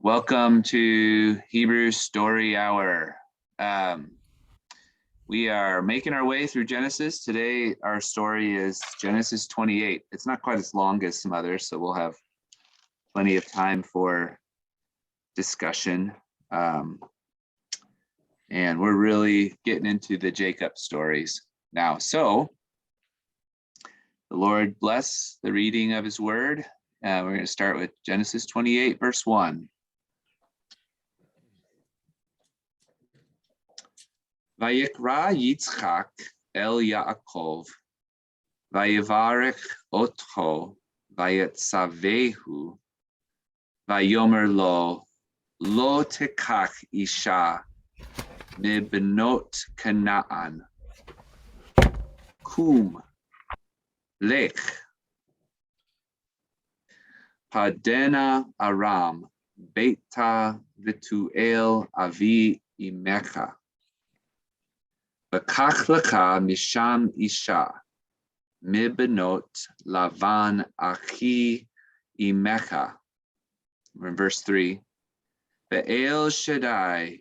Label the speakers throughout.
Speaker 1: Welcome to Hebrew Story Hour. We are making our way through Genesis. Today, our story is Genesis 28. It's not quite as long as some others, so we'll have plenty of time for discussion. And we're really getting into the Jacob stories now. So, the Lord bless the reading of his word. We're going to start with Genesis 28, verse 1. Vayikra Yitzchak el Yaakov, Vayivarech otcho, Vayetzavehu, Vayomer lo, Lo tekach isha, mibnot Canaan, Kum, Lech, Padena Aram, Beta Vituel Avi Imecha. V'kach lecha misham isha, mibnot Lavan achi imecha. We're in verse 3. Ve'el Shaddai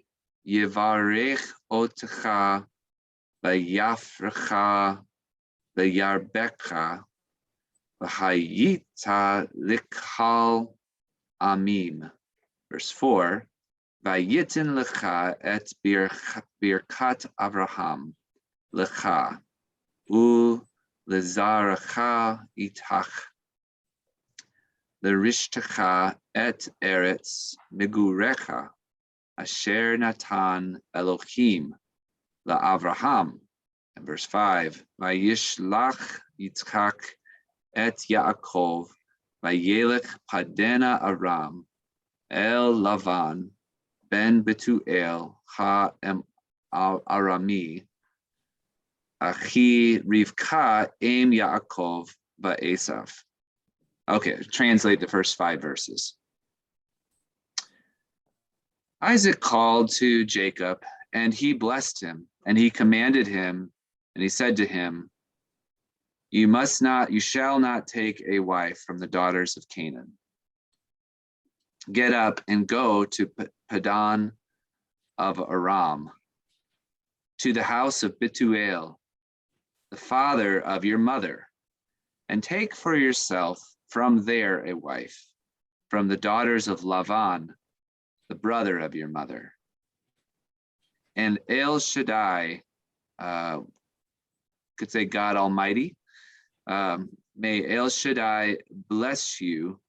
Speaker 1: yivarech otcha v'yafrecha v'yarbecha v'hayita likhal amim. Verse 4. Vayitin lecha et birkat Avraham lecha u lezaracha itach lerishtacha et eretz migurecha asher natan Elohim laAvraham. And verse 5. Vayishlach Yitzchak et Yaakov vayelech Padena Aram el Lavan Ben Betuel ha Arami Achi Rivka Em Yaakov Va'esav. Okay, translate the first 5 verses. Isaac called to Jacob, and he blessed him, and he commanded him, and he said to him, You shall not take a wife from the daughters of Canaan. Get up and go to Padan of Aram, to the house of Betuel, the father of your mother, and take for yourself from there a wife, from the daughters of Lavan, the brother of your mother. And El Shaddai, could say God Almighty, may El Shaddai bless you,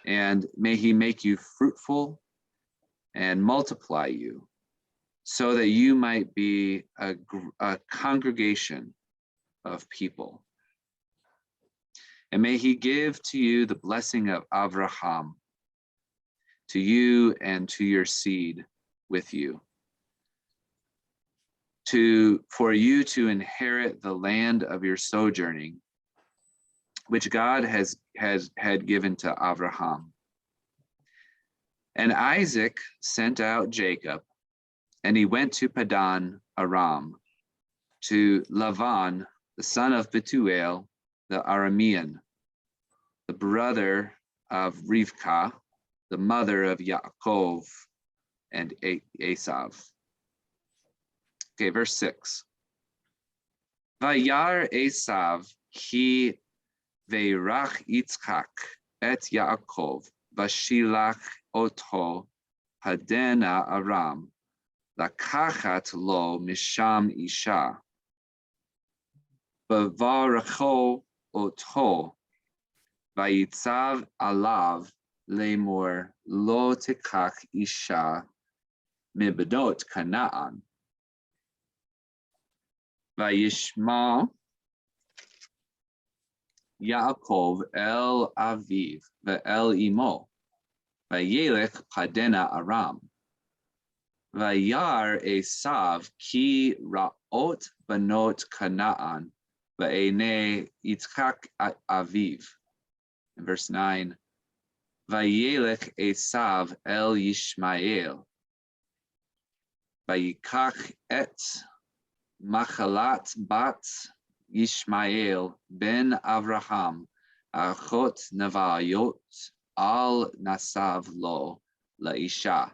Speaker 1: and may he make you fruitful and multiply you, so that you might be a congregation of people. And may he give to you the blessing of Avraham, to you and to your seed with you, for you to inherit the land of your sojourning, which God had given to Avraham. And Isaac sent out Jacob, and he went to Padan Aram, to Lavan, the son of Betuel, the Aramean, the brother of Rivka, the mother of Yaakov and Esav. Okay, verse 6. Vayar Esav ki ve'rach Yitzchak et Yaakov vashilach otho Padena Aram lakachat lo misham isha v'varacho otho vayitzav alav lemor lo tekach isha mibnot Canaan vayishma Yaakov el Aviv ve'el imo vayelech Padena Aram vayar Esav ki ra'ot banot Canaan ve'enei Yitzchak Aviv. In verse 9, vayelech Esav el Yishmael vayikach et machalat bat Yishmael ben Avraham achot Nevayot al nasav lo laisha.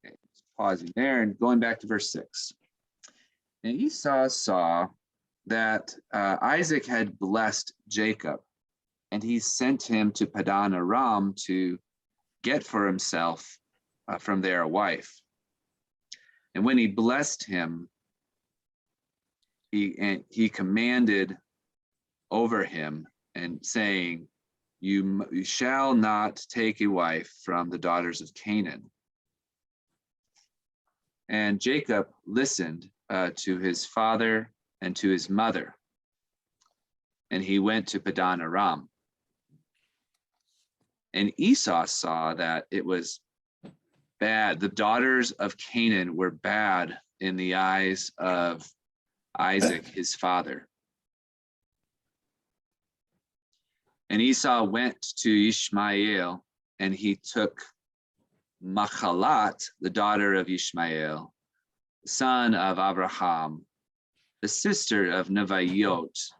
Speaker 1: Okay, pausing there and going back to verse 6. And Esau saw that Isaac had blessed Jacob, and he sent him to Padan Aram to get for himself from there a wife. And when he blessed him, he commanded over him and saying, you shall not take a wife from the daughters of Canaan. And Jacob listened to his father and to his mother, and he went to Padan Aram. And Esau saw that it was bad. The daughters of Canaan were bad in the eyes of Isaac, his father. And Esau went to Ishmael, and he took Machalat, the daughter of Ishmael, son of Abraham, the sister of Nevaiyot,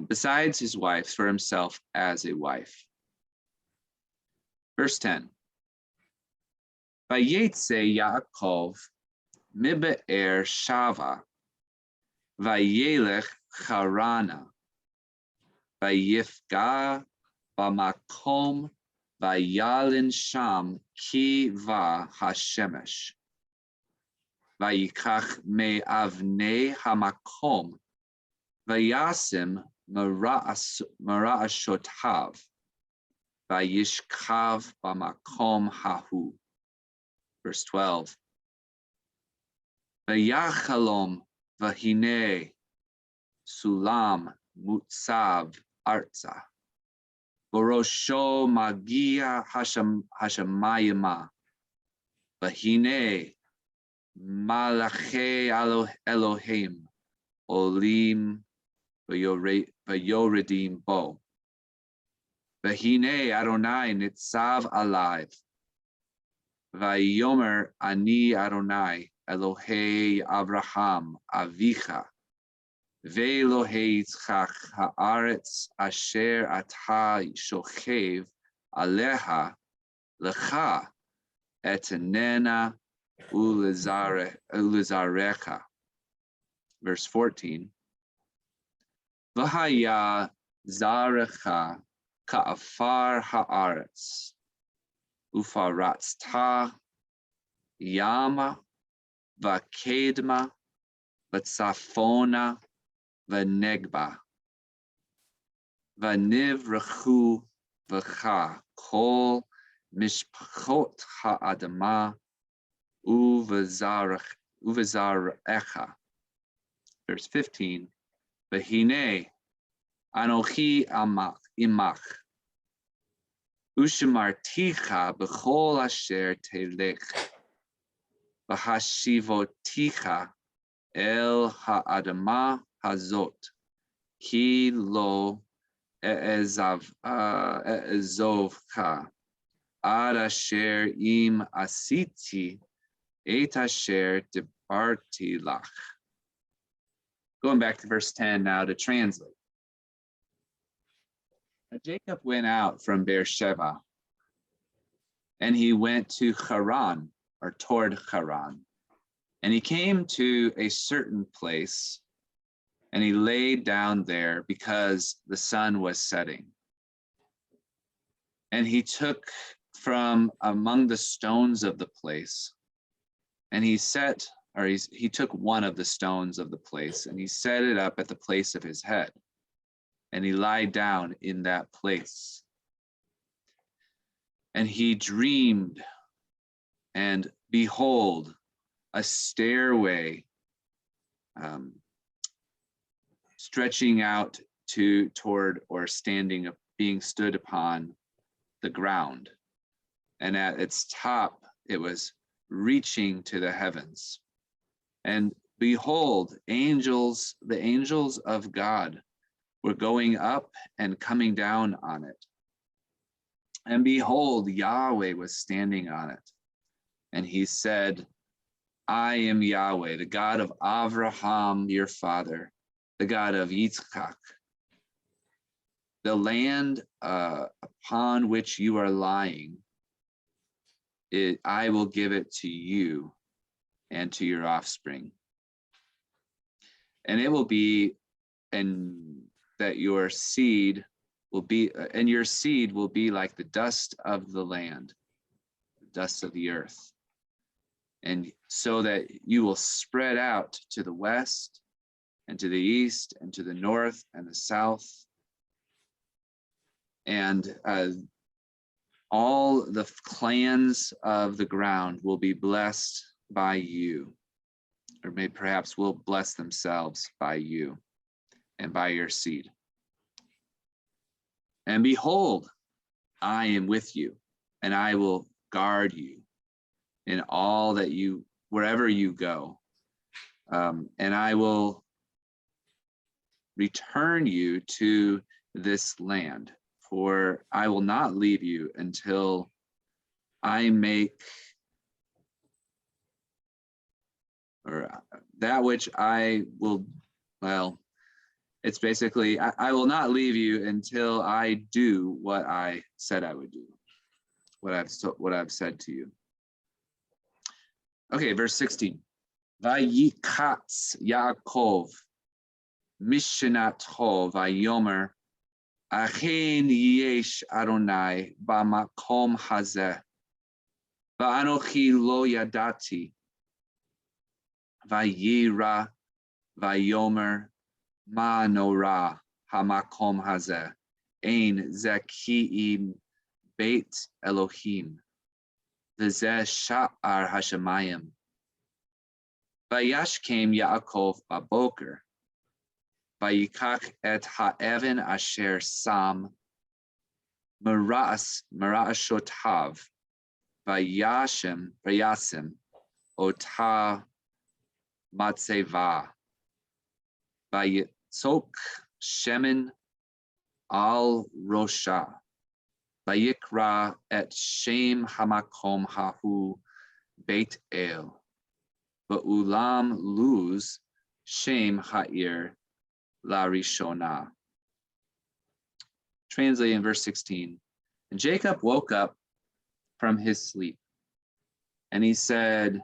Speaker 1: besides his wives, for himself as a wife. Verse 10. Vayetze Yaakov mibe'er Shava, vayelech Charana, vayifga bamakom, vayalin sham ki va hashemesh. Vayikach me avnei hamakom, vayasim mara'ashotav, vayishkav bamakom hahu. Verse 12. Vayachalom vahine sulam mutsav arza, borosho magia hashamayima, vahine malache Elohim olim vayoredim bo. Vahine Adonai nitzav alive. Vayomer ani Adonai Elohei Abraham Avicha Ve'Elohei Yitzchak haaretz asher ata shochev aleha lecha etenena ulezarecha. Verse 14. V'haya zarecha ka'afar haaretz Ufaratzta Yama Vakedma Vatsafona Vanegba Vanivrachu Vacha Kol Mishpachot Ha'adama Uvazarecha. Verse 15. Vahine Anochi Imach Ushamarticha b'chol asher telech, v'hashivoticha el ha'adama hazot, ki lo e'ezovcha, ad asher im asiti et asher debarti lach. Going back to verse 10 now to translate. Jacob went out from Beersheba, and he went to Haran, or toward Haran. And he came to a certain place, and he laid down there because the sun was setting. And he took from among the stones of the place, and he took one of the stones of the place, and he set it up at the place of his head. And he lied down in that place. And he dreamed, and behold, a stairway stretching out toward or standing up, being stood upon the ground. And at its top, it was reaching to the heavens. And behold, the angels of God were going up and coming down on it. And behold, Yahweh was standing on it. And he said, I am Yahweh, the God of Abraham, your father, the God of Yitzchak, the land upon which you are lying, I will give it to you and to your offspring. And it will be, and that your seed will be, and your seed will be like the dust of the land, the dust of the earth. And so that you will spread out to the west and to the east and to the north and the south. And all the clans of the ground will be blessed by you, or may perhaps will bless themselves by you and by your seed. And behold, I am with you, and I will guard you in all that you, wherever you go. And I will return you to this land, for I will not leave you until I make, or that which I will, well, it's basically, I will not leave you until I do what I said I would do, what I've said to you. Okay, verse 16. Vayikatz Yaakov Mishnatho Vayomer Achen yesh Adonai bamakom hazeh va'anochi lo yadati vayira vayomer ma norah hamakom hazeh ein zekiim beit Elohim v'zeh sha'ar hashemayim vayashkem Yaakov baboker vayikach et ha'even asher sam mera'ashotav vayasim ota matzeva vayitzok shemen al rosha vayikra et shem hamakom hahu beit el va'ulam luz shem ha'ir la rishona. Translating in verse 16. And Jacob woke up from his sleep, and he said,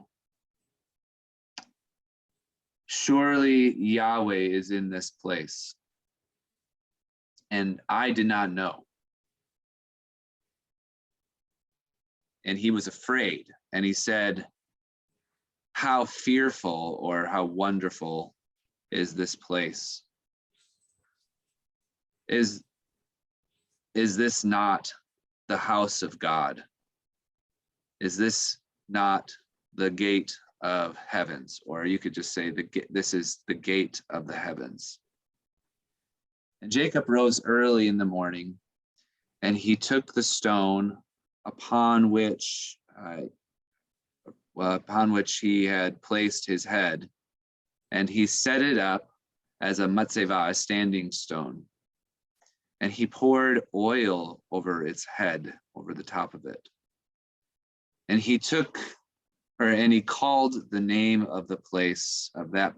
Speaker 1: surely Yahweh is in this place, and I did not know. And he was afraid, and he said, how fearful or how wonderful is this place? Is this not the house of God? Is this not the gate of heavens? Or you could just say this is the gate of the heavens. And Jacob rose early in the morning, and he took the stone upon which he had placed his head, and he set it up as a matzeva, a standing stone. And he poured oil over its head, over the top of it. And he called the name of that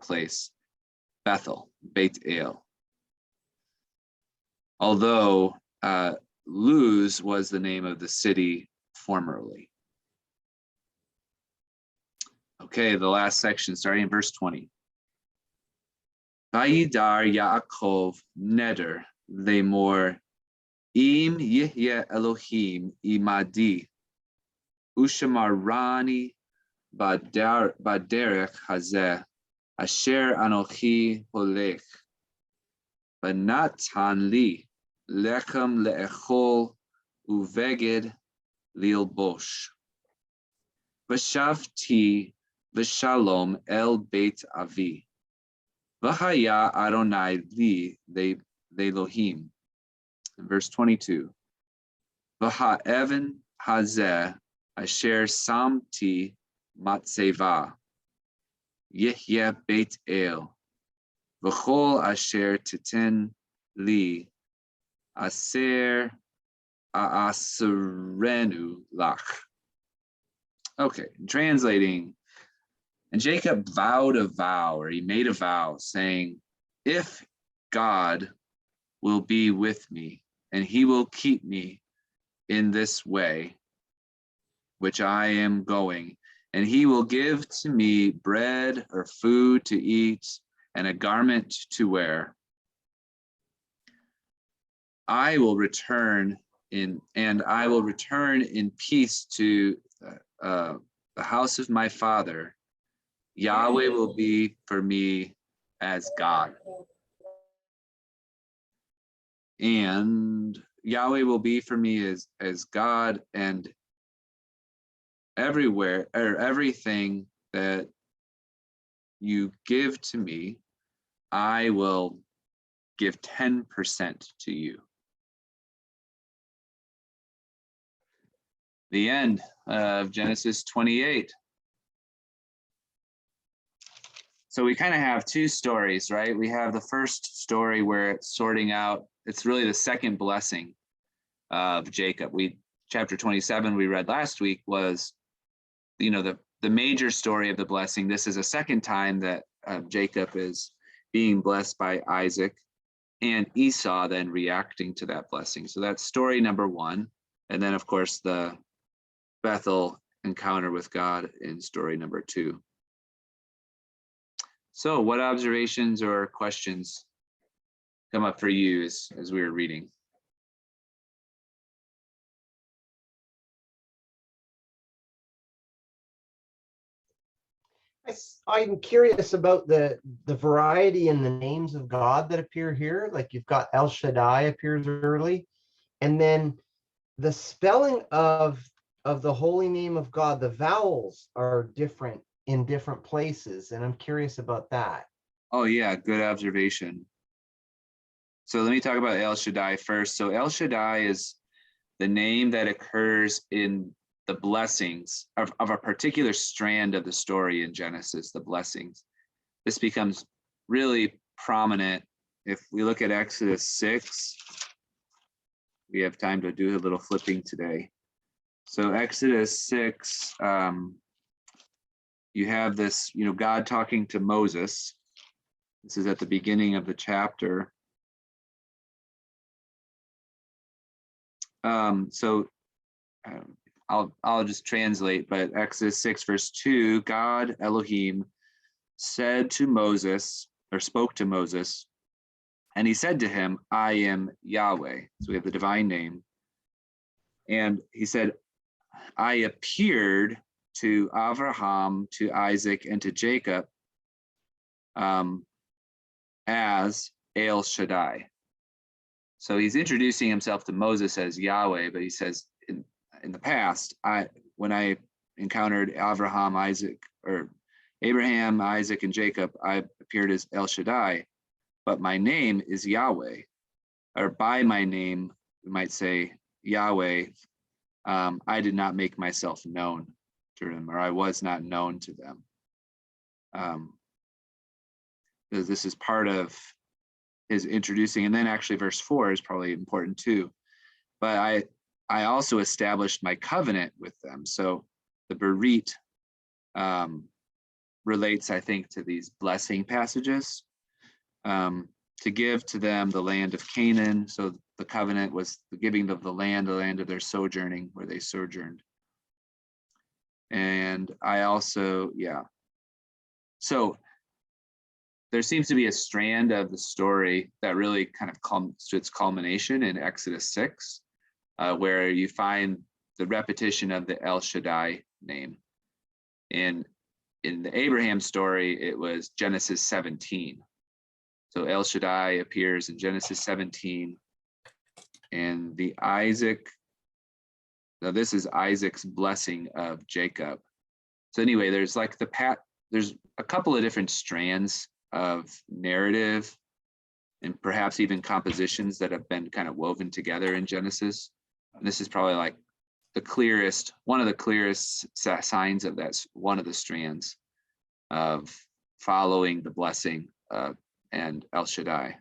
Speaker 1: place, Bethel, Beit El. Although Luz was the name of the city formerly. Okay, the last section, starting in verse 20. Vayidar Yaakov neder lemor im yihye Elohim imadi ushamarani baderech hazeh asher anochi holech v'natan li lechem le'echol uveged lilbosh v'shavti v'shalom el beit avi v'haya Adonai li Elohim. Verse 22. V'ha'even hazeh asher samti matzeva yihye beit el v'chol asher titen li aser a'aserenu lach. Okay, translating. And Jacob vowed a vow, or he made a vow, saying, if God will be with me and he will keep me in this way, which I am going, and he will give to me bread or food to eat and a garment to wear. I will return in peace to the house of my father. Yahweh will be for me as God. And Yahweh will be for me as God, and everywhere or everything that you give to me, I will give 10% to you. The end of Genesis 28. So we kind of have two stories, right? We have the first story where it's sorting out, it's really the second blessing of Jacob. Chapter 27 we read last week was, the major story of the blessing. This is a second time that Jacob is being blessed by Isaac, and Esau then reacting to that blessing. So that's story number one. And then of course the Bethel encounter with God in story number two. So what observations or questions come up for you as we were reading?
Speaker 2: I'm curious about the variety in the names of God that appear here. Like you've got El Shaddai appears early, and then the spelling of the holy name of God, the vowels are different in different places, and I'm curious about that.
Speaker 1: Oh yeah, good observation. So let me talk about El Shaddai first. So El Shaddai is the name that occurs in the blessings of a particular strand of the story in Genesis, the blessings. This becomes really prominent if we look at Exodus 6. We have time to do a little flipping today. So Exodus 6, you have this, God talking to Moses. This is at the beginning of the chapter. I'll just translate, but Exodus 6 verse 2, God Elohim said to Moses, or spoke to Moses, and he said to him, I am Yahweh. So we have the divine name. And he said, I appeared to Abraham, to Isaac, and to Jacob as El Shaddai. So he's introducing himself to Moses as Yahweh, but he says in the past, when I encountered Abraham, Isaac, and Jacob, I appeared as El Shaddai, but my name is Yahweh, or by my name, we might say Yahweh. I did not make myself known to them, or I was not known to them. This is part of his introducing, and then actually verse 4 is probably important too. But I also established my covenant with them. So the Berit relates, I think, to these blessing passages, to give to them the land of Canaan. So the covenant was the giving of the land of their sojourning, where they sojourned. And I also, so there seems to be a strand of the story that really kind of comes to its culmination in Exodus 6, where you find the repetition of the El Shaddai name. And in the Abraham story, it was Genesis 17. So El Shaddai appears in Genesis 17, and this is Isaac's blessing of Jacob. So anyway, there's like there's a couple of different strands of narrative and perhaps even compositions that have been kind of woven together in Genesis. And this is probably like one of the clearest signs of that, one of the strands of following the blessing and El Shaddai.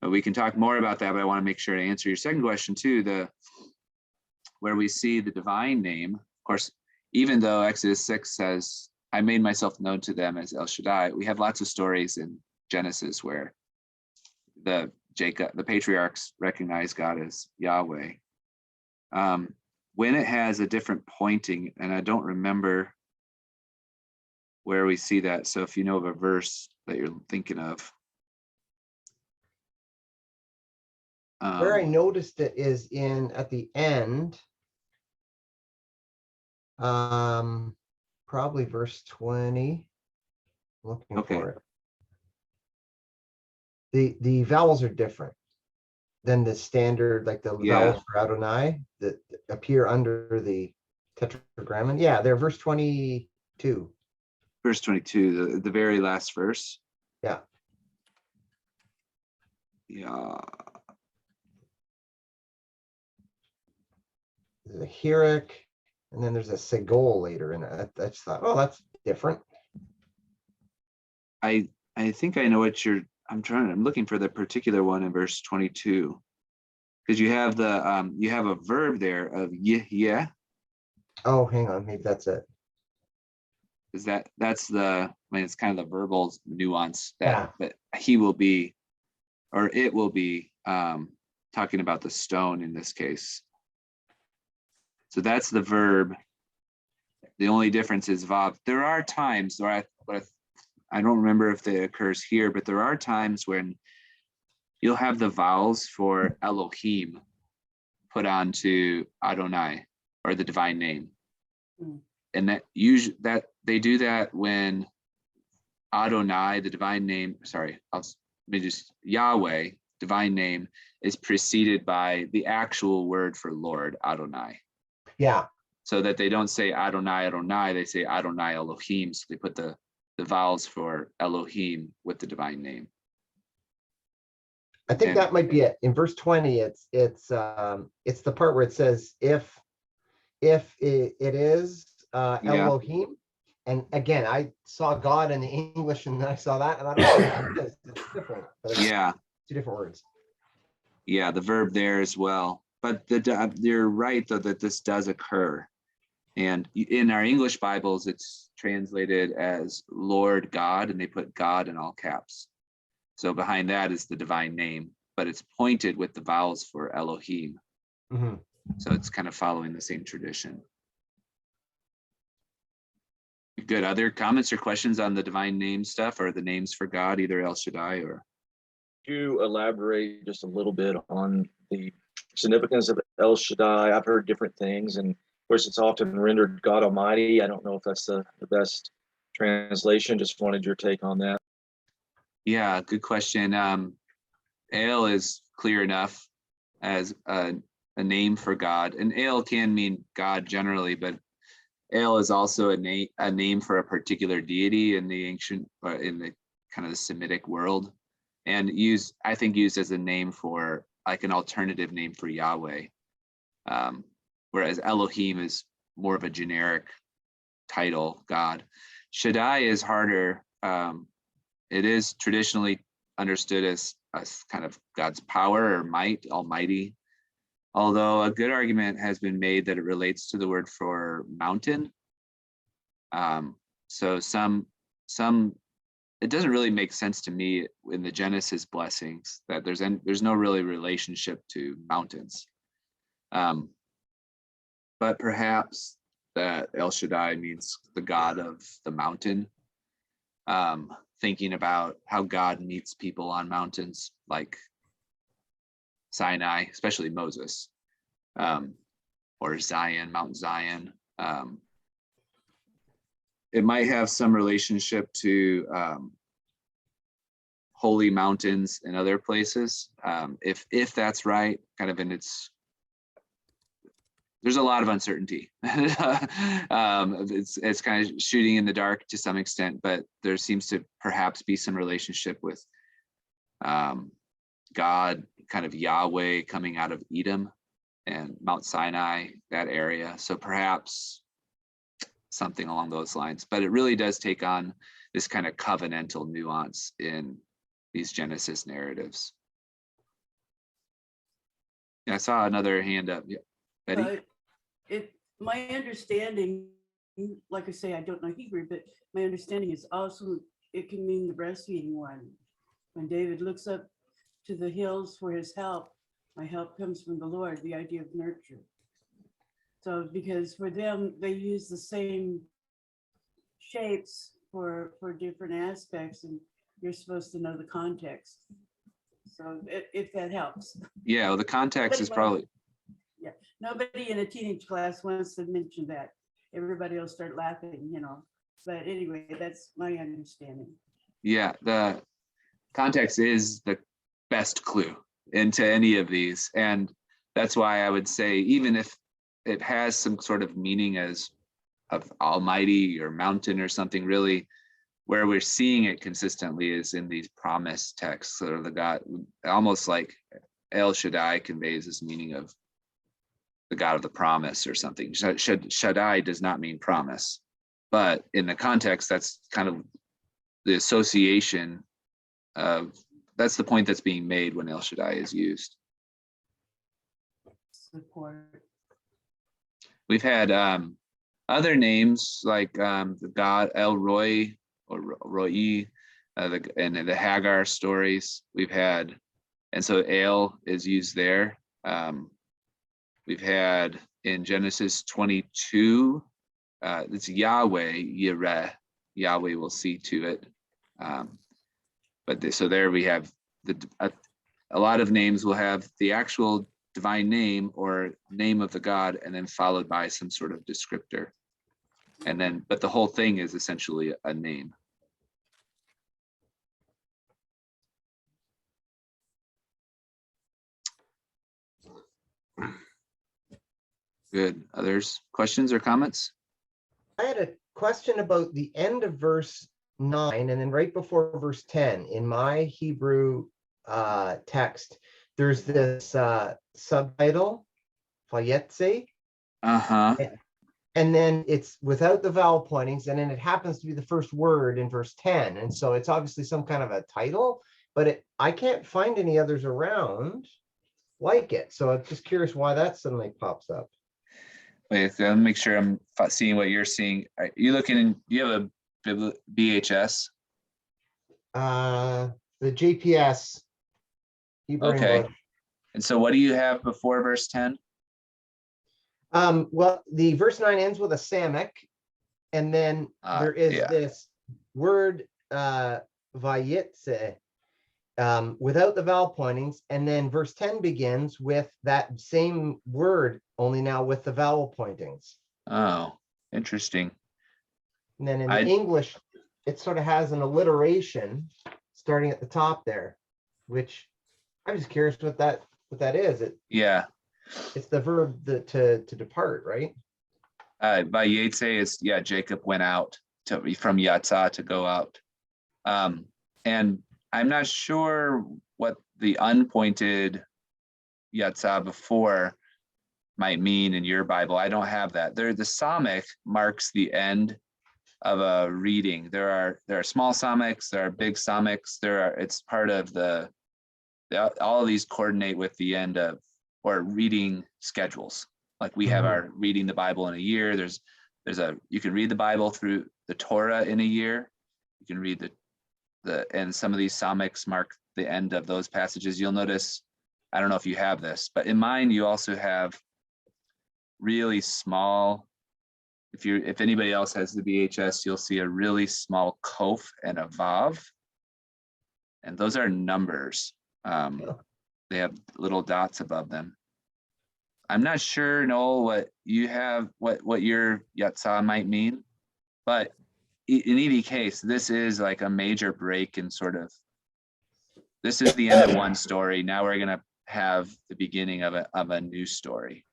Speaker 1: But we can talk more about that, but I want to make sure to answer your second question too, where we see the divine name. Of course, even though Exodus 6 says, I made myself known to them as El Shaddai, we have lots of stories in Genesis where the Jacob, the patriarchs recognize God as Yahweh. When it has a different pointing, and I don't remember where we see that. So if you know of a verse that you're thinking of.
Speaker 2: Where I noticed it is at the end, probably verse 20. Looking for it. The vowels are different than the standard, like the vowels for Adonai that appear under the tetragrammaton. Yeah, they're verse 22.
Speaker 1: Verse 22, the very last verse.
Speaker 2: Yeah.
Speaker 1: Yeah.
Speaker 2: There's a Hirik, and then there's a Segol later, and I just thought, oh, that's different.
Speaker 1: I think I know what I'm looking for the particular one in verse 22, because you have a verb there of yeah.
Speaker 2: Oh, hang on, maybe that's it.
Speaker 1: Is that's it's kind of the verbal nuance that he will be, or it will be, talking about the stone in this case. So that's the verb. The only difference is vav. There are times where I don't remember if it occurs here, but there are times when you'll have the vowels for Elohim put onto Adonai, or the divine name. And that usually they do that when Adonai, the divine name, Yahweh, divine name, is preceded by the actual word for Lord, Adonai.
Speaker 2: Yeah.
Speaker 1: So that they don't say Adonai, Adonai, they say Adonai Elohim. So they put the vowels for Elohim with the divine name.
Speaker 2: I think that might be it. In verse 20, it's the part where it says if it is Elohim. And again, I saw God in the English, and then I saw that, and I don't know, it's different. But it's two different words.
Speaker 1: Yeah, the verb there as well. But you're right, though, that this does occur. And in our English Bibles, it's translated as Lord God, and they put God in all caps. So behind that is the divine name, but it's pointed with the vowels for Elohim.
Speaker 2: Mm-hmm.
Speaker 1: So it's kind of following the same tradition. Good. Other comments or questions on the divine name stuff, or the names for God, either El Shaddai or?
Speaker 3: Could you elaborate just a little bit on the significance of El Shaddai? I've heard different things, and of course it's often rendered God Almighty. I don't know if that's the best translation. Just wanted your take on that.
Speaker 1: Yeah, good question. El is clear enough as a name for God, and El can mean God generally, but El is also a name for a particular deity in the ancient, in the kind of the Semitic world, and used as a name for, like, an alternative name for Yahweh. Whereas Elohim is more of a generic title, God. Shaddai is harder. It is traditionally understood as kind of God's power or might, almighty. Although a good argument has been made that it relates to the word for mountain. So it doesn't really make sense to me in the Genesis blessings that there's no really relationship to mountains. But perhaps that El Shaddai means the God of the mountain. Thinking about how God meets people on mountains like Sinai, especially Moses, or Zion, Mount Zion. It might have some relationship to holy mountains in other places. If that's right, kind of there's a lot of uncertainty. It's kind of shooting in the dark to some extent, but there seems to perhaps be some relationship with God, kind of Yahweh coming out of Edom and Mount Sinai, that area. So perhaps something along those lines, but it really does take on this kind of covenantal nuance in these Genesis narratives. Yeah, I saw another hand up. Yeah, Betty?
Speaker 4: My understanding, like I say, I don't know Hebrew, but my understanding is also it can mean the breastfeeding one. When David looks up to the hills for his help. My help comes from the Lord, the idea of nurture. So because for them, they use the same shapes for different aspects, and you're supposed to know the context. So if that helps.
Speaker 1: Yeah, well, the context is probably,
Speaker 4: Nobody in a teenage class wants to mention that. Everybody will start laughing, you know. But anyway, that's my understanding.
Speaker 1: yeah, the context is the best clue into any of these. And that's why I would say, even if it has some sort of meaning as of almighty or mountain or something, really where we're seeing it consistently is in these promise texts, or the God, almost like El Shaddai conveys this meaning of the God of the promise or something. Shaddai does not mean promise, but in the context, that's kind of the association of, that's the point that's being made when El Shaddai is used.
Speaker 4: Support.
Speaker 1: We've had other names like the God El Roy or Roy, and the Hagar stories we've had, and so El is used there. We've had in Genesis 22, it's Yahweh, Yireh, Yahweh will see to it. So there we have a lot of names will have the actual divine name or name of the God, and then followed by some sort of descriptor. And then, but the whole thing is essentially a name. Good. Others, questions or comments?
Speaker 2: I had a question about the end of verse 9 and then right before verse 10 in my Hebrew text. There's this subtitle, Vayetze,
Speaker 1: Uh-huh.
Speaker 2: and then it's without the vowel pointings, and then it happens to be the first word in verse 10. And so it's obviously some kind of a title, but I can't find any others around like it. So I'm just curious why that suddenly pops up.
Speaker 1: Wait, let me make sure I'm seeing what you're seeing. Are you looking in, do you have a BHS?
Speaker 2: The JPS, Hebrew
Speaker 1: Okay.
Speaker 2: English.
Speaker 1: And so what do you have before verse 10?
Speaker 2: Well, the verse 9 ends with a Samic, and then there is this word Vayetze, without the vowel pointings, and then verse 10 begins with that same word, only now with the vowel pointings.
Speaker 1: Oh, interesting.
Speaker 2: And then in the English, it sort of has an alliteration starting at the top there, which I'm just curious what that is. It's the verb to depart, right?
Speaker 1: Vayetze is, Jacob went out from Yatzah to go out. And I'm not sure what the unpointed Yatzah before might mean in your Bible. I don't have that. The Psalmic marks the end of a reading. There are small Psalmics, there are big Psalmics, it's part of all of these coordinate with the end of, or reading schedules. Like we have our reading the Bible in a year. You can read the Bible through the Torah in a year. You can read and some of these Psalmics mark the end of those passages. You'll notice, I don't know if you have this, but in mine, you also have really small, if anybody else has the BHS, you'll see a really small Kof and a Vav. And those are numbers. They have little dots above them. I'm not sure, Noel, what you have, what your Yatzah might mean, but in any case, this is like a major break in this is the end of one story. Now we're gonna have the beginning of a new story.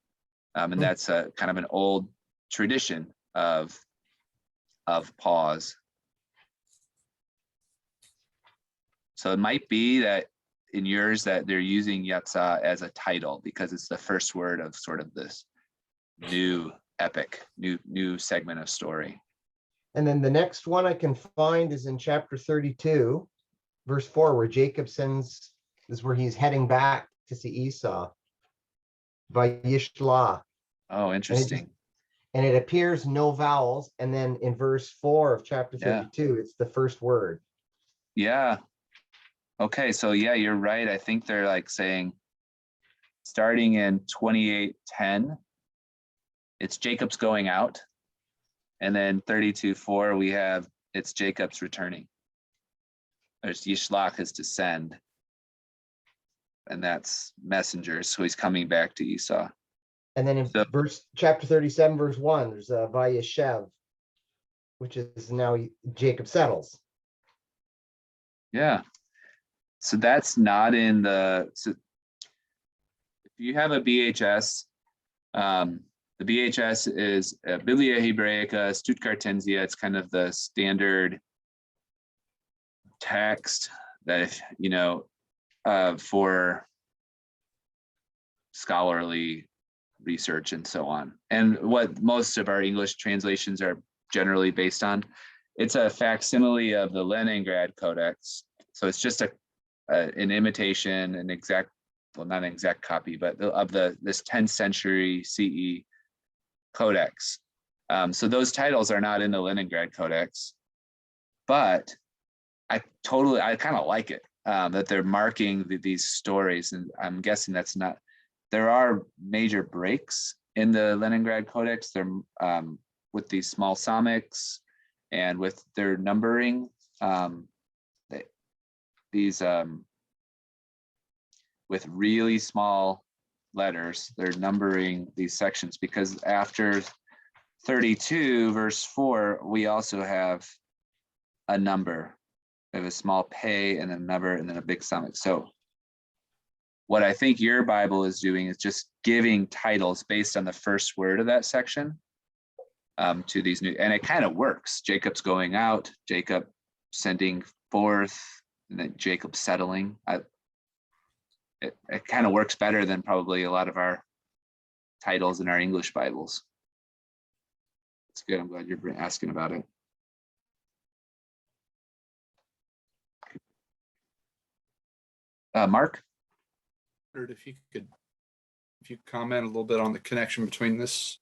Speaker 1: And that's a kind of an old tradition of pause. So it might be that in yours that they're using Yatzah as a title because it's the first word of sort of this new epic, new segment of story.
Speaker 2: And then the next one I can find is in chapter 32, verse 4, where Jacob is where he's heading back to see Esau. Vayishla.
Speaker 1: Oh, interesting.
Speaker 2: And it appears no vowels. And then in verse 4 of chapter 32, it's the first word.
Speaker 1: Yeah. Okay, so yeah, you're right. I think they're like saying, starting in 28:10, it's Jacob's going out. And then 32:4, we have it's Jacob's returning. There's Yishlach is to send. And that's messengers. So he's coming back to Esau.
Speaker 2: And then in
Speaker 1: So-
Speaker 2: chapter 37, verse 1, there's a Vayeshev, which is now Jacob settles.
Speaker 1: Yeah. So that's not in so if you have a BHS, the BHS is Biblia Hebraica, Stuttgartensia. It's kind of the standard text that, for scholarly research and so on. And what most of our English translations are generally based on, it's a facsimile of the Leningrad Codex. So it's just an imitation, an exact, well, not an exact copy, but of this 10th century CE codex. So those titles are not in the Leningrad Codex, but I kind of like it, that they're marking these stories, and I'm guessing that's not, there are major breaks in the Leningrad Codex. They're with these small psalmics and with their numbering, with really small letters, they're numbering these sections, because after 32 verse 4, we also have a number. We have a small pay and a number and then a big psalmic. So what I think your Bible is doing is just giving titles based on the first word of that section to these new, and it kind of works. Jacob's going out, Jacob sending forth, and then Jacob settling. It kind of works better than probably a lot of our titles in our English Bibles. It's good. I'm glad you're asking about it. Mark?
Speaker 5: If you could comment a little bit on the connection between this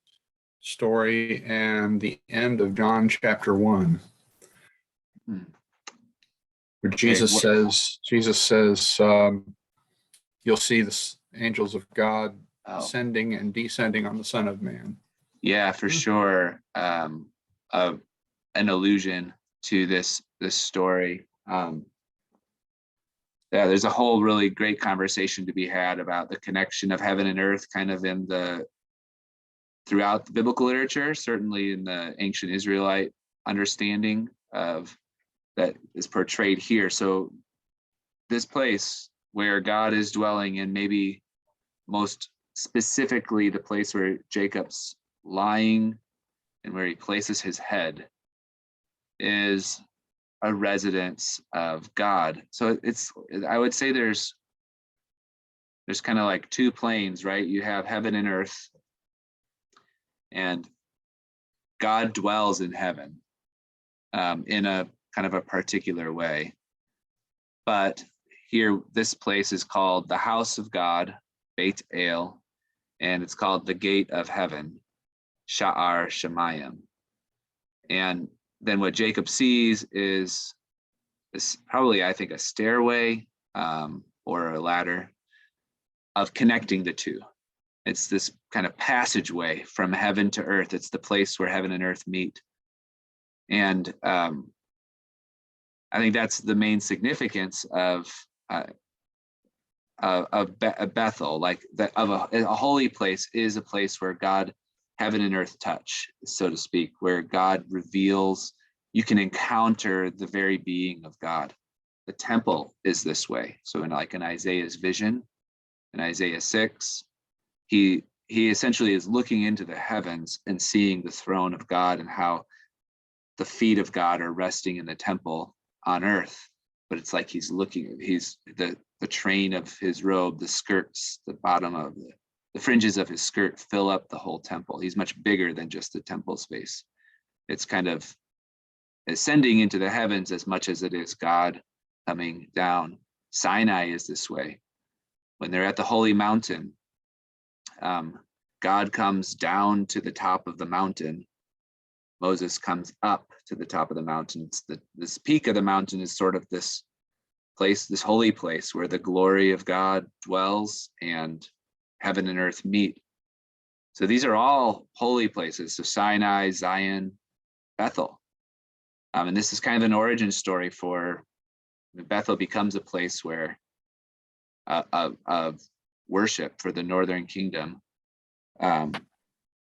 Speaker 5: story and the end of John chapter 1, where Jesus says, you'll see the angels of God ascending and descending on the Son of Man.
Speaker 1: Yeah, for sure. An allusion to this story. Yeah, there's a whole really great conversation to be had about the connection of heaven and earth, kind of throughout the biblical literature, certainly in the ancient Israelite understanding of that is portrayed here. So this place where God is dwelling, and maybe most specifically the place where Jacob's lying and where he places his head, is a residence of God. So I would say there's kind of like two planes, right? You have heaven and earth, and God dwells in heaven in a kind of a particular way. But here, this place is called the house of God, Beit El, and it's called the gate of heaven, Sha'ar Shemayim. And then what Jacob sees is probably, I think, a stairway or a ladder of connecting the two. It's this kind of passageway from heaven to earth. It's the place where heaven and earth meet. And I think that's the main significance of Bethel, like that of a holy place is a place where God, heaven and earth touch, so to speak, where God reveals, you can encounter the very being of God. The temple is this way. So in Isaiah's vision, in Isaiah 6, he essentially is looking into the heavens and seeing the throne of God and how the feet of God are resting in the temple on earth. But it's like he's the train of his robe, the skirts, the bottom of the fringes of his skirt fill up the whole temple. He's much bigger than just the temple space. It's kind of ascending into the heavens as much as it is God coming down. Sinai is this way. When they're at the holy mountain, God comes down to the top of the mountain. Moses comes up to the top of the mountain. This peak of the mountain is sort of this place, this holy place where the glory of God dwells and heaven and earth meet. So these are all holy places. So Sinai, Zion, Bethel. And this is kind of an origin story for Bethel becomes a place where of worship for the northern kingdom.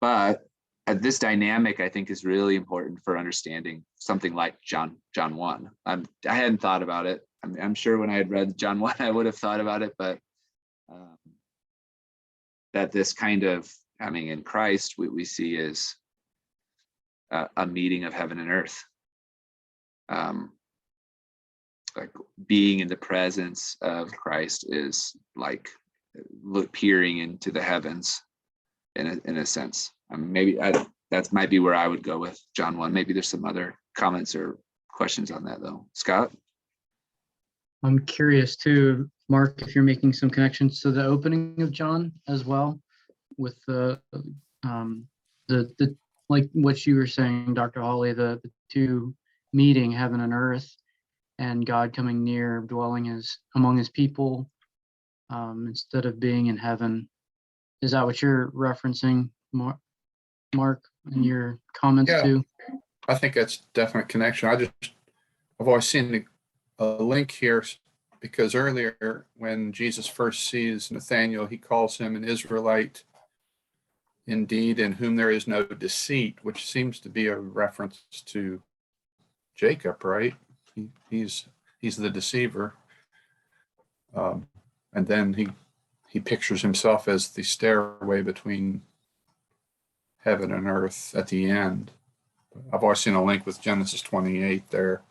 Speaker 1: But this dynamic, I think, is really important for understanding something like John 1. I hadn't thought about it. I'm sure when I had read John 1, I would have thought about it, but that this kind of coming in Christ, we see is a meeting of heaven and earth. Like being in the presence of Christ is like peering into the heavens in a sense. That might be where I would go with John 1. Maybe there's some other comments or questions on that though. Scott?
Speaker 6: I'm curious too, Mark, if you're making some connections to the opening of John as well, with the like what you were saying, Dr. Hawley, the two meeting, heaven and earth, and God coming near, dwelling among his people, instead of being in heaven. Is that what you're referencing, Mark, in your comments too?
Speaker 5: I think that's a definite connection. I've always seen a link here because earlier when Jesus first sees Nathanael, he calls him an Israelite indeed, in whom there is no deceit, which seems to be a reference to Jacob, right? He's the deceiver. And then he pictures himself as the stairway between heaven and earth at the end. I've always seen a link with Genesis 28 there.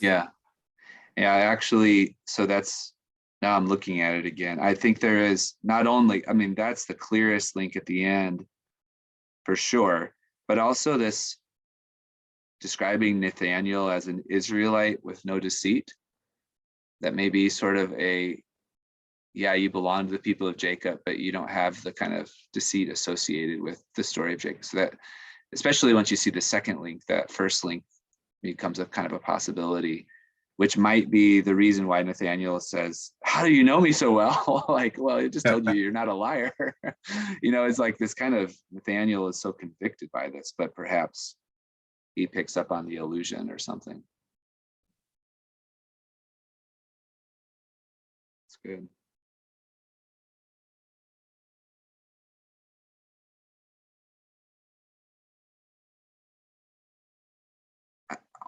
Speaker 1: Yeah, actually, so that's, now I'm looking at it again. I think there is not only, that's the clearest link at the end for sure, but also this describing Nathanael as an Israelite with no deceit. That may be sort of you belong to the people of Jacob, but you don't have the kind of deceit associated with the story of Jacob. So that, especially once you see the second link, that first link becomes a kind of a possibility, which might be the reason why Nathanael says, "How do you know me so well?" Like, well, I just told you you're not a liar. It's like this kind of, Nathanael is so convicted by this, but perhaps he picks up on the illusion or something. It's good.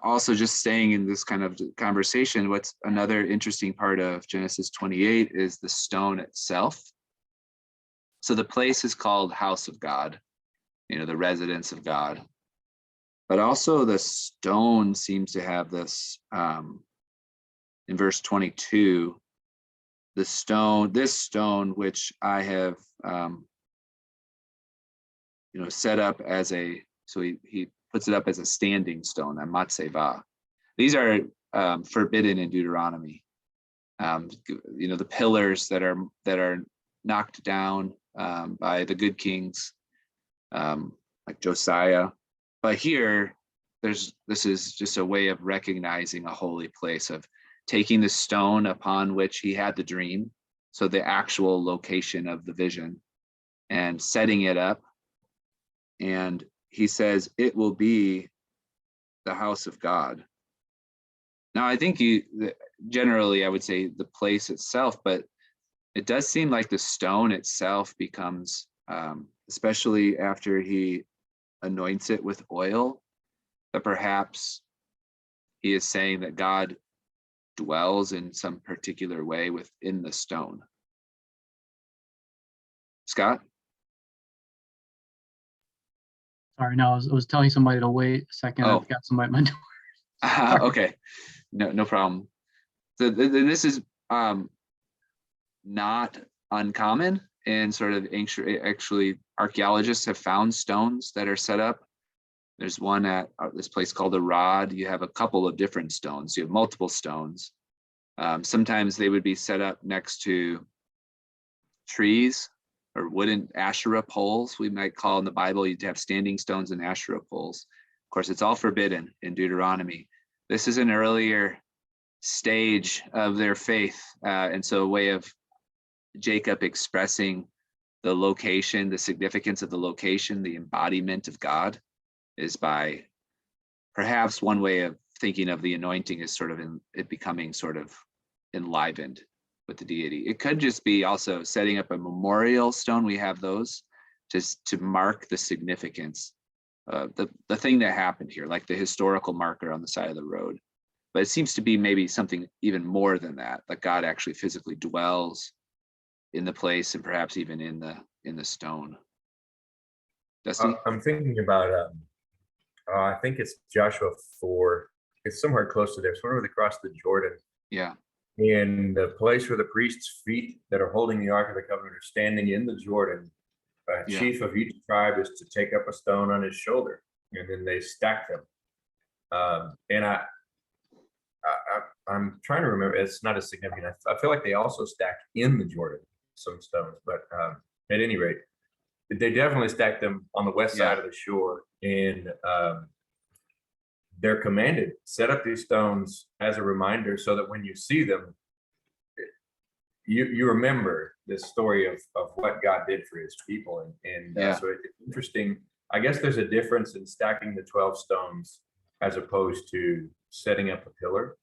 Speaker 1: Also, just staying in this kind of conversation, what's another interesting part of Genesis 28 is the stone itself. So the place is called House of God, the residence of God. But also the stone seems to have this, in verse 22, this stone, which I have, set up as so he puts it up as a standing stone, a matzeva. These are forbidden in Deuteronomy. The pillars that are knocked down by the good kings, like Josiah. But here, this is just a way of recognizing a holy place, of taking the stone upon which he had the dream, so the actual location of the vision, and setting it up. And he says, it will be the house of God. Now, I think generally, I would say the place itself, but it does seem like the stone itself becomes, especially after he anoints it with oil, that perhaps he is saying that God dwells in some particular way within the stone. Scott?
Speaker 6: Sorry, no, I was telling somebody to wait a second.
Speaker 1: Oh.
Speaker 6: I've got somebody at my door.
Speaker 1: Okay, no problem. So this is not uncommon, and sort of actually archaeologists have found stones that are set up. There's one at this place called the Rod. You have a couple of different stones. You have multiple stones. Sometimes they would be set up next to trees or wooden Asherah poles, we might call in the Bible. You'd have standing stones and Asherah poles. Of course, it's all forbidden in Deuteronomy. This is an earlier stage of their faith. And so a way of Jacob expressing the location, the significance of the location, the embodiment of God, is by perhaps one way of thinking of the anointing is sort of in it becoming sort of enlivened with the deity. It could just be also setting up a memorial stone. We have those just to mark the significance of the thing that happened here, like the historical marker on the side of the road. But it seems to be maybe something even more than that, like God actually physically dwells in the place and perhaps even in the stone. Dusty?
Speaker 7: I'm thinking about, I think it's Joshua 4. It's somewhere close to there. It's whenever they cross the Jordan.
Speaker 1: Yeah.
Speaker 7: In the place where the priest's feet that are holding the Ark of the Covenant are standing in the Jordan, a
Speaker 1: Yeah.
Speaker 7: chief of each tribe is to take up a stone on his shoulder, and then they stack them. And I'm trying to remember. It's not as significant. I feel like they also stack in the Jordan some stones, but at any rate, they definitely stack them on the west side of the shore, and they're commanded, set up these stones as a reminder so that when you see them, you remember this story of what God did for his people. And so it's interesting. I guess there's a difference in stacking the 12 stones as opposed to setting up a pillar.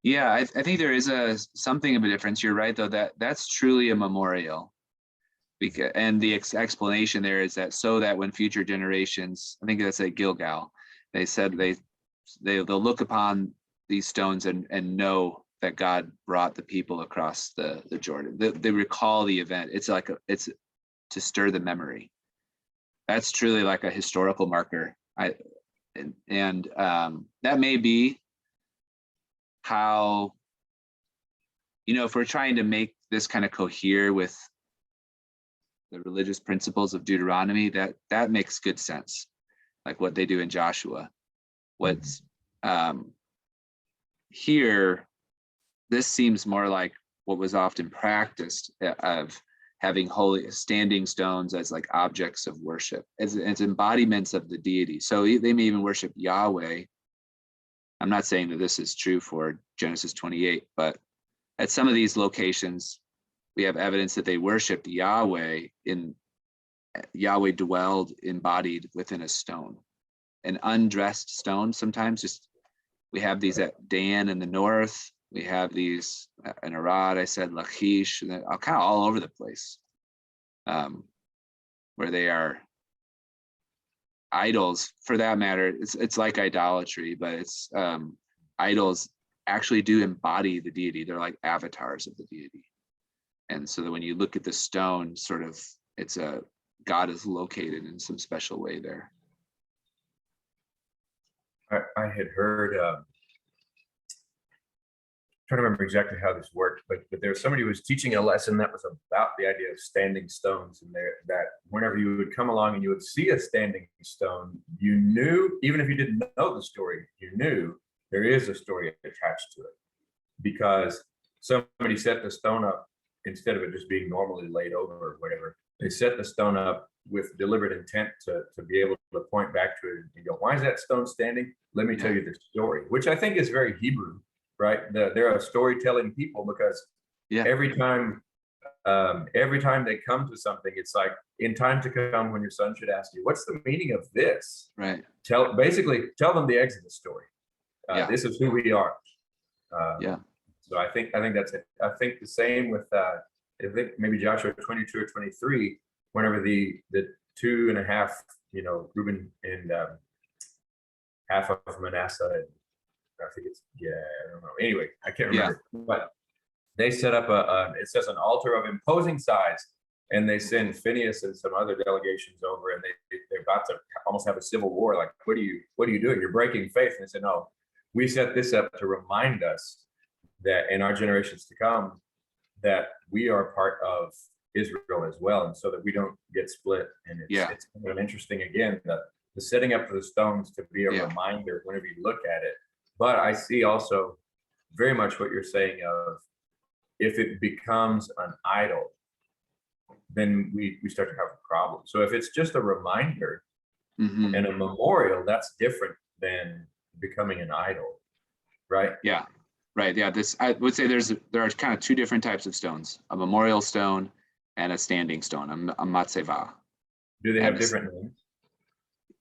Speaker 1: Yeah, I think there is something of a difference. You're right, though, that's truly a memorial. And the explanation there is that so that when future generations, I think that's at Gilgal, they said they'll look upon these stones and know that God brought the people across the Jordan. They recall the event. It's to stir the memory. That's truly like a historical marker. And that may be how, if we're trying to make this kind of cohere with the religious principles of Deuteronomy, that makes good sense. Like what they do in Joshua. What's here, this seems more like what was often practiced of having holy standing stones as like objects of worship, as embodiments of the deity. So they may even worship Yahweh. I'm not saying that this is true for Genesis 28, but at some of these locations, we have evidence that they worshiped Yahweh. Yahweh dwelled embodied within a stone, an undressed stone. Sometimes we have these at Dan in the north. We have these in Arad, I said Lachish, and they're kind of all over the place, where they are idols. For that matter, it's like idolatry, but it's idols actually do embody the deity. They're like avatars of the deity. And so that when you look at the stone, sort of, God is located in some special way there.
Speaker 7: I had heard, trying to remember exactly how this worked, but there was somebody who was teaching a lesson that was about the idea of standing stones, and that whenever you would come along and you would see a standing stone, you knew, even if you didn't know the story, you knew there is a story attached to it, because somebody set the stone up instead of it just being normally laid over or whatever. They set the stone up with deliberate intent to be able to point back to it and go, why is that stone standing? Let me tell you the story, which I think is very Hebrew, right? They're a storytelling people, because every time they come to something, it's like, in time to come when your son should ask you, what's the meaning of this?
Speaker 1: Right.
Speaker 7: Tell them the Exodus story. This is who we are. So I think that's it. I think the same with I think maybe Joshua 22 or 23, whenever the 2.5, Reuben and half of Manasseh, and I think I don't know. Anyway, I can't remember. But they set up it says an altar of imposing size, and they send Phineas and some other delegations over, and they're about to almost have a civil war. Like, what are you doing? You're breaking faith. And they said, no, we set this up to remind us that in our generations to come, that we are part of Israel as well, and so that we don't get split. And it's kind of interesting, again, the setting up for the stones to be a reminder whenever you look at it. But I see also very much what you're saying of, if it becomes an idol, then we start to have a problem. So if it's just a reminder and a memorial, that's different than becoming an idol, right?
Speaker 1: Yeah, right. Yeah, this, I would say there are kind of two different types of stones, a memorial stone and a standing stone, a matzeva.
Speaker 7: Do they
Speaker 1: And
Speaker 7: have different names?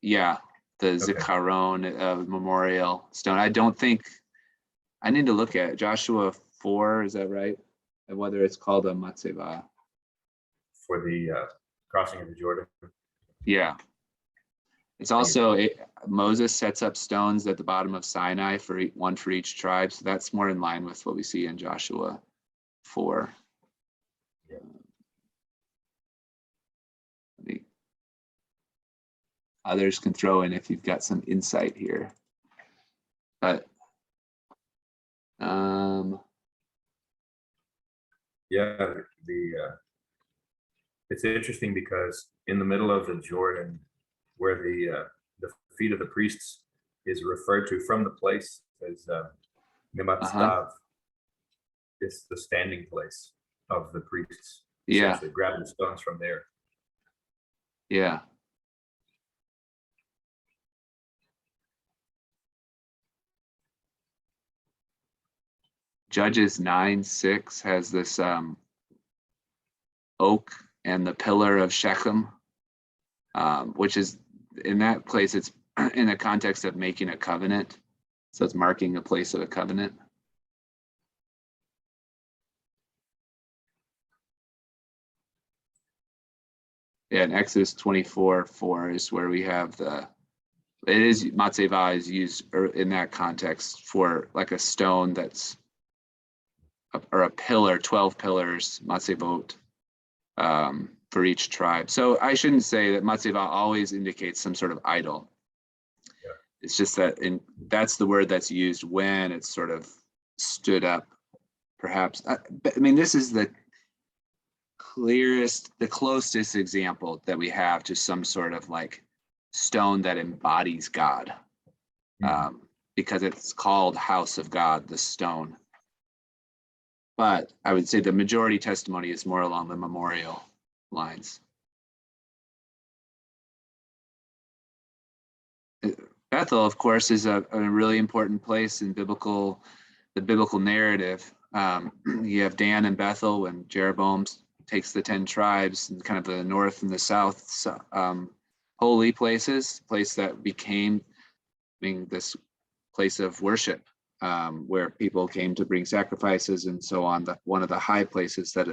Speaker 1: Yeah, the
Speaker 7: Okay.
Speaker 1: zikaron memorial stone. I don't think, I need to look at Joshua 4, is that right? And whether it's called a matzeva.
Speaker 7: For the crossing of the Jordan.
Speaker 1: Yeah. It's also, Moses sets up stones at the bottom of Sinai for one for each tribe. So that's more in line with what we see in Joshua 4.
Speaker 7: Yeah.
Speaker 1: Others can throw in if you've got some insight here. But
Speaker 7: Yeah, it's interesting because in the middle of the Jordan, where the feet of the priests is referred to from the place as Nematzav, it's the standing place of the priests.
Speaker 1: Yeah.
Speaker 7: Essentially grabbing the stones from there.
Speaker 1: Yeah. Judges 9:6 has this oak and the pillar of Shechem, which is, in that place, it's in the context of making a covenant. So it's marking a place of a covenant. Yeah, in Exodus 24:4 is where we have matzeva is used in that context for like a stone that's, or a pillar, 12 pillars, matzevot, for each tribe. So I shouldn't say that matzeva always indicates some sort of idol.
Speaker 7: Yeah.
Speaker 1: It's just that that's the word that's used when it's sort of stood up, perhaps. I mean, this is the closest example that we have to some sort of like stone that embodies God, because it's called House of God, the stone. But I would say the majority testimony is more along the memorial lines. Bethel, of course, is a really important place in the biblical narrative. You have Dan and Bethel when Jeroboam takes the 10 tribes and kind of the north and the south holy places, place that became this place of worship, where people came to bring sacrifices and so on. One of the high places that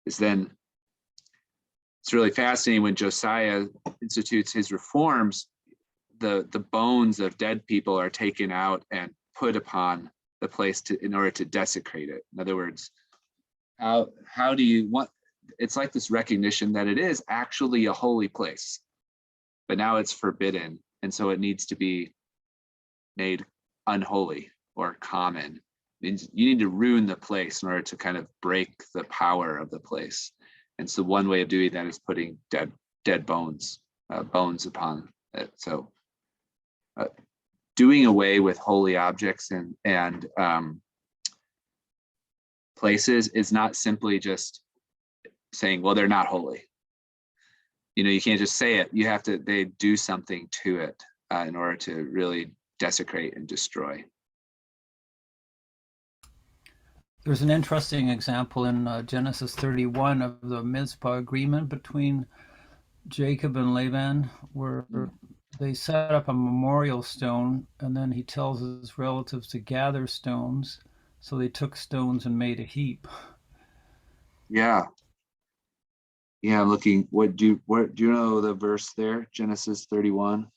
Speaker 1: is then, it's really fascinating when Josiah institutes his reforms, the bones of dead people are taken out and put upon the place in order to desecrate it. In other words, how do you want, it's like this recognition that it is actually a holy place, but now it's forbidden. And so it needs to be made unholy or common. It means you need to ruin the place in order to kind of break the power of the place. And so one way of doing that is putting dead bones upon it. So doing away with holy objects and places is not simply just saying, well, they're not holy. You can't just say it. They do something to it in order to really desecrate and destroy.
Speaker 8: There's an interesting example in Genesis 31 of the Mizpah agreement between Jacob and Laban, where they set up a memorial stone, and then he tells his relatives to gather stones. So they took stones and made a heap.
Speaker 1: Yeah. Yeah, looking. Do you know the verse there? Genesis 31.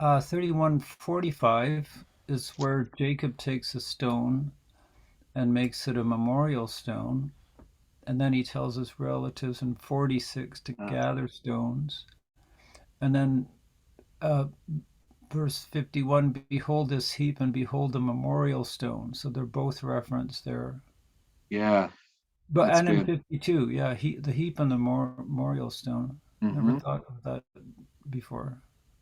Speaker 8: 31:45 is where Jacob takes a stone and makes it a memorial stone, and then he tells his relatives in 46 to gather stones, and then verse 51, behold this heap and behold the memorial stone. So they're both referenced there.
Speaker 1: Yeah.
Speaker 8: But and good. In 52, yeah, the heap and the memorial stone. Never thought of that before.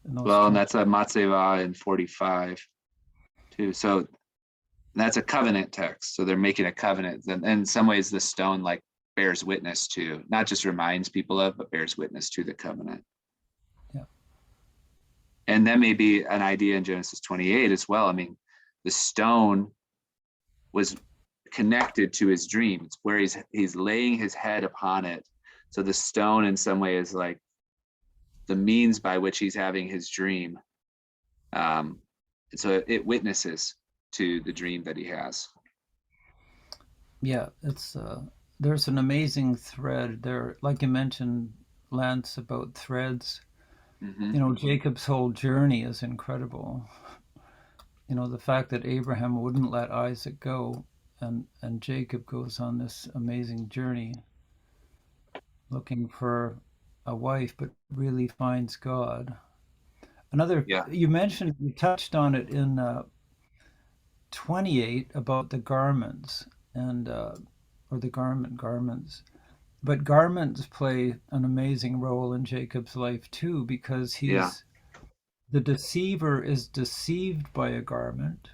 Speaker 1: Well, and that's a matzeva in 45 too. So that's a covenant text. So they're making a covenant. And in some ways, the stone like bears witness to, not just reminds people of, but bears witness to the covenant.
Speaker 8: Yeah.
Speaker 1: And that may be an idea in Genesis 28 as well. I mean, the stone was connected to his dream. It's where he's laying his head upon it. So the stone in some way is like the means by which he's having his dream. And so it witnesses to the dream that he has.
Speaker 8: Yeah, it's there's an amazing thread there, like you mentioned, Lance, about threads.
Speaker 1: Mm-hmm.
Speaker 8: You know, Jacob's whole journey is incredible. You know, the fact that Abraham wouldn't let Isaac go, and Jacob goes on this amazing journey looking for a wife, but really finds God. Another,
Speaker 1: Yeah.
Speaker 8: you mentioned, you touched on it in 28 about the garments and or the garments. But garments play an amazing role in Jacob's life too, because the deceiver is deceived by a garment,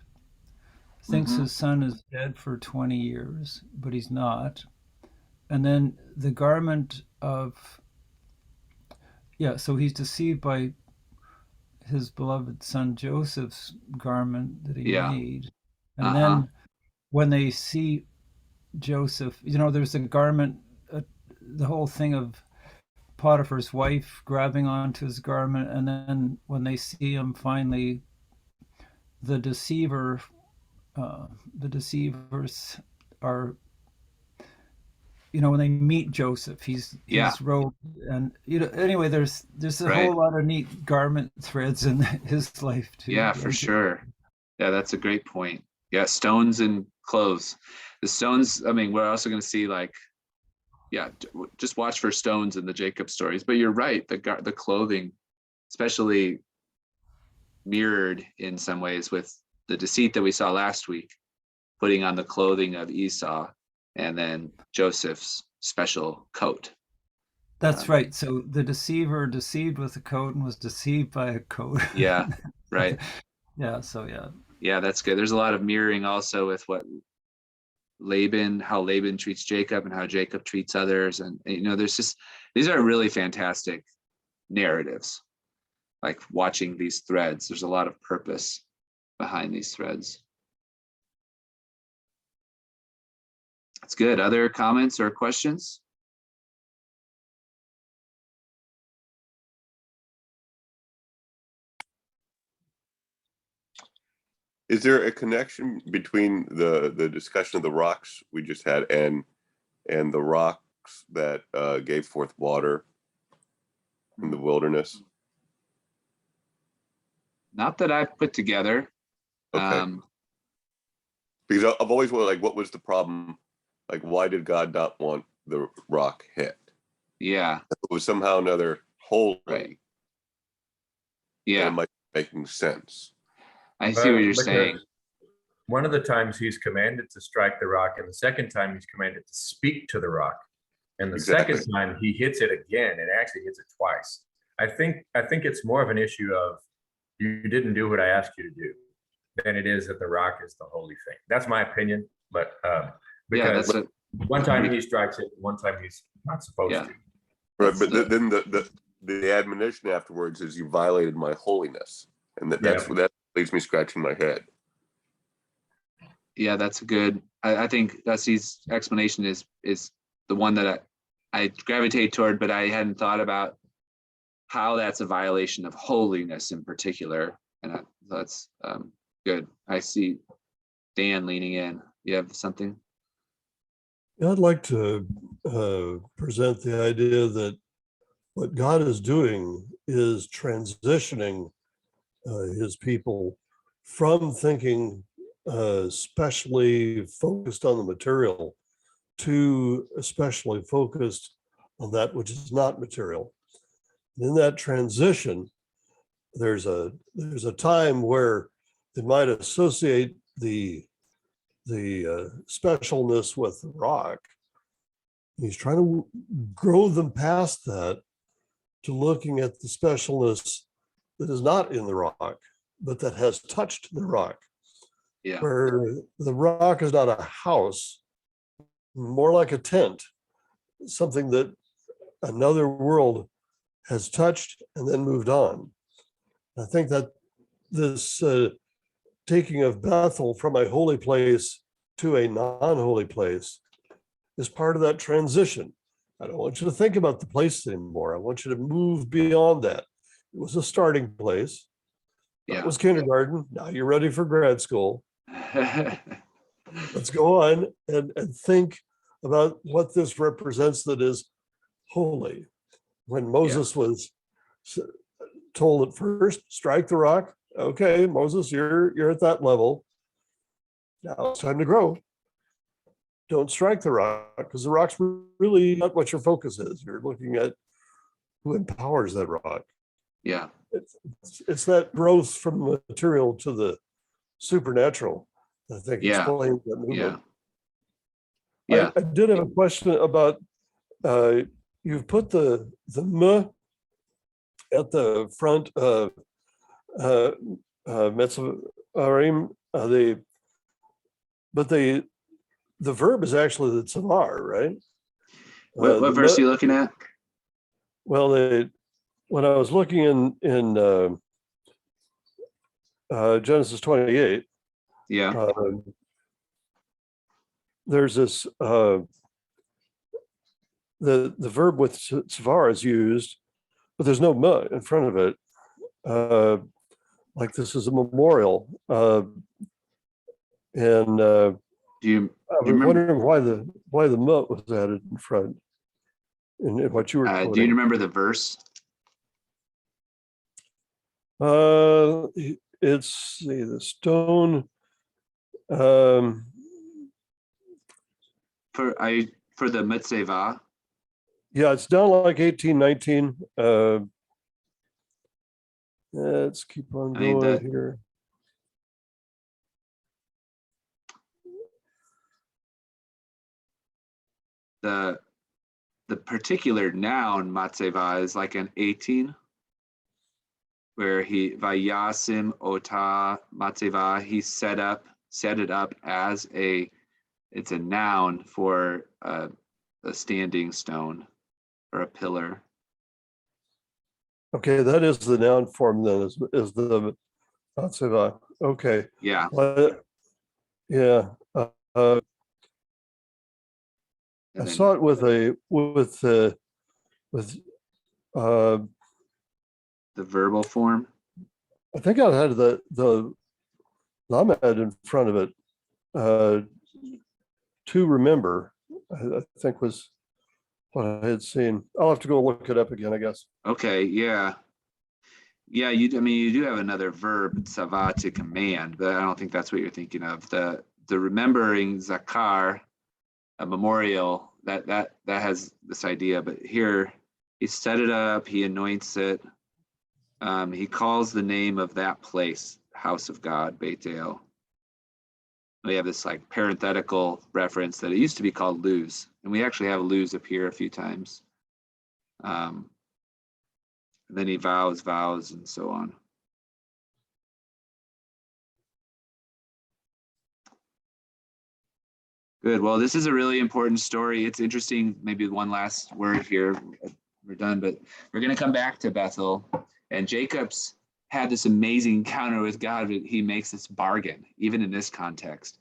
Speaker 8: thinks
Speaker 1: Mm-hmm.
Speaker 8: his son is dead for 20 years, but he's not. And then the garment of, so he's deceived by his beloved son Joseph's garment that he made. And then when they see Joseph, you know, there's a garment, the whole thing of Potiphar's wife grabbing onto his garment, and then when they see him finally, the deceivers are, you know, when they meet Joseph, he's robed, and you know, anyway, there's a whole lot of neat garment threads in his life too.
Speaker 1: Yeah, for sure. Yeah, that's a great point. Yeah, stones and clothes. The stones, I mean, we're also going to see like, just watch for stones in the Jacob stories. But you're right, the clothing, especially mirrored in some ways with the deceit that we saw last week, putting on the clothing of Esau and then Joseph's special coat.
Speaker 8: That's right. So the deceiver deceived with a coat and was deceived by a coat.
Speaker 1: Yeah, right.
Speaker 8: Yeah, so
Speaker 1: yeah, that's good. There's a lot of mirroring also with what how Laban treats Jacob and how Jacob treats others. And, you know, these are really fantastic narratives, like watching these threads. There's a lot of purpose behind these threads. That's good. Other comments or questions?
Speaker 9: Is there a connection between the discussion of the rocks we just had and the rocks that gave forth water in the wilderness?
Speaker 1: Not that I've put together.
Speaker 9: Okay. Because I've always wondered, like, what was the problem? Like, why did God not want the rock hit?
Speaker 1: Yeah.
Speaker 9: It was somehow another holy.
Speaker 1: Right. Yeah.
Speaker 9: It might be making sense.
Speaker 1: I see what you're saying.
Speaker 7: One of the times he's commanded to strike the rock, and the second time he's commanded to speak to the rock. And the second time he hits it again, and actually hits it twice. I think it's more of an issue of you didn't do what I asked you to do than it is that the rock is the holy thing. That's my opinion. But because one time he strikes it, one time he's not supposed to.
Speaker 9: Right, but then the admonition afterwards is you violated my holiness, and that leaves me scratching my head.
Speaker 1: Yeah, that's good. I think Dusty's explanation is the one that I gravitate toward, but I hadn't thought about how that's a violation of holiness in particular. And that's good. I see Dan leaning in. You have something?
Speaker 10: I'd like to present the idea that what God is doing is transitioning his people from thinking especially focused on the material to especially focused on that which is not material. And in that transition, there's a time where they might associate the specialness with the rock. He's trying to grow them past that to looking at the specialness that is not in the rock, but that has touched the rock.
Speaker 1: Yeah.
Speaker 10: Where the rock is not a house, more like a tent, something that another world has touched and then moved on. I think that this taking of Bethel from a holy place to a non-holy place is part of that transition. I don't want you to think about the place anymore. I want you to move beyond that. It was a starting place. That was kindergarten. Now you're ready for grad school. Let's go on and think about what this represents that is holy. When Moses was told at first, strike the rock. Okay, Moses, you're at that level. Now it's time to grow. Don't strike the rock, because the rock's really not what your focus is. You're looking at who empowers that rock.
Speaker 1: Yeah.
Speaker 10: It's that growth from the material to the supernatural, I think, explains that movement.
Speaker 1: Yeah.
Speaker 10: I did have a question about, you've put the M at the front of Metzarim, but the verb is actually the tzavar, right?
Speaker 1: What verse are you looking at?
Speaker 10: Well, when I was looking in Genesis 28, there's this the verb with tzavar is used, but there's no ma in front of it. Like this is a memorial, and I was wondering why the ma was added in front. In what you were quoting.
Speaker 1: Do you remember the verse?
Speaker 10: It's the stone.
Speaker 1: For the mitzvah.
Speaker 10: Yeah, it's down like 1819. Let's keep on going here.
Speaker 1: The particular noun matzeva is like an 18, where he vayasim ota matzeva, he set it up as it's a noun for a standing stone or a pillar.
Speaker 10: Okay, that is the noun form then, is the matzeva. Okay.
Speaker 1: Yeah.
Speaker 10: Yeah. I saw it with the
Speaker 1: verbal form.
Speaker 10: I think I had the lamed in front of it. To remember, I think was what I had seen. I'll have to go look it up again, I guess.
Speaker 1: Okay, yeah. Yeah, you do have another verb, tzava, to command, but I don't think that's what you're thinking of. The remembering zakar, a memorial, that has this idea, but here he set it up, he anoints it, he calls the name of that place house of God, Beit El. We have this like parenthetical reference that it used to be called Luz, and we actually have Luz appear a few times. And then he vows, and so on. Good. Well, this is a really important story. It's interesting. Maybe one last word here. We're done, but we're going to come back to Bethel. And Jacob's had this amazing encounter with God. But he makes this bargain, even in this context.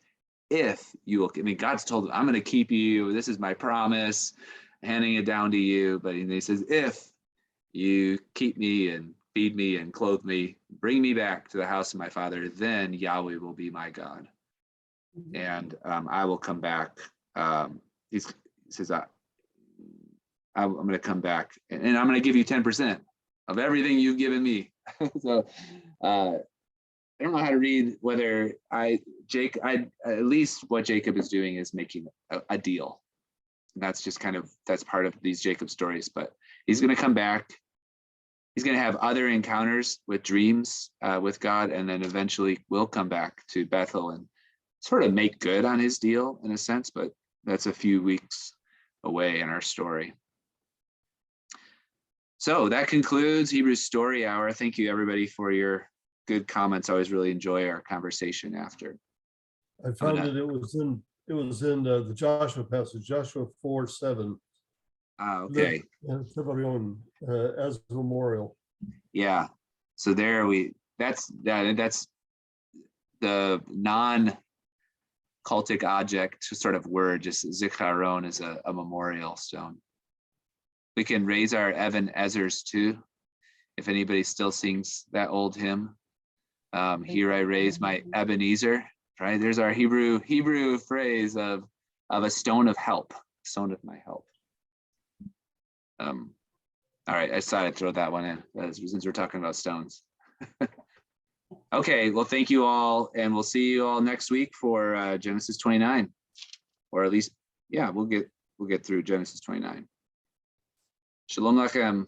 Speaker 1: If you will, God's told him, I'm going to keep you. This is my promise, handing it down to you. But he says, if you keep me and feed me and clothe me, bring me back to the house of my father, then Yahweh will be my God. And I will come back. He says, I'm going to come back and I'm going to give you 10% of everything you've given me. So I don't know how to read whether at least what Jacob is doing is making a deal. And that's just that's part of these Jacob stories, but he's going to come back. He's going to have other encounters with dreams with God, and then eventually will come back to Bethel and sort of make good on his deal in a sense, but that's a few weeks away in our story. So that concludes Hebrews Story Hour. Thank you everybody for your good comments. I always really enjoy our conversation after.
Speaker 10: I found it was in the Joshua passage, Joshua 4:7.
Speaker 1: Okay.
Speaker 10: As a memorial.
Speaker 1: Yeah. So there that's the cultic object sort of word, just zikaron is a memorial stone. We can raise our Evan Ezers too. If anybody still sings that old hymn, here I raise my Ebenezer, right? There's our Hebrew phrase of a stone of help, stone of my help. All right, I decided to throw that one in since we're talking about stones. Okay, well, thank you all, and we'll see you all next week for Genesis 29, or at least, yeah, we'll get through Genesis 29. Shalom Lachem.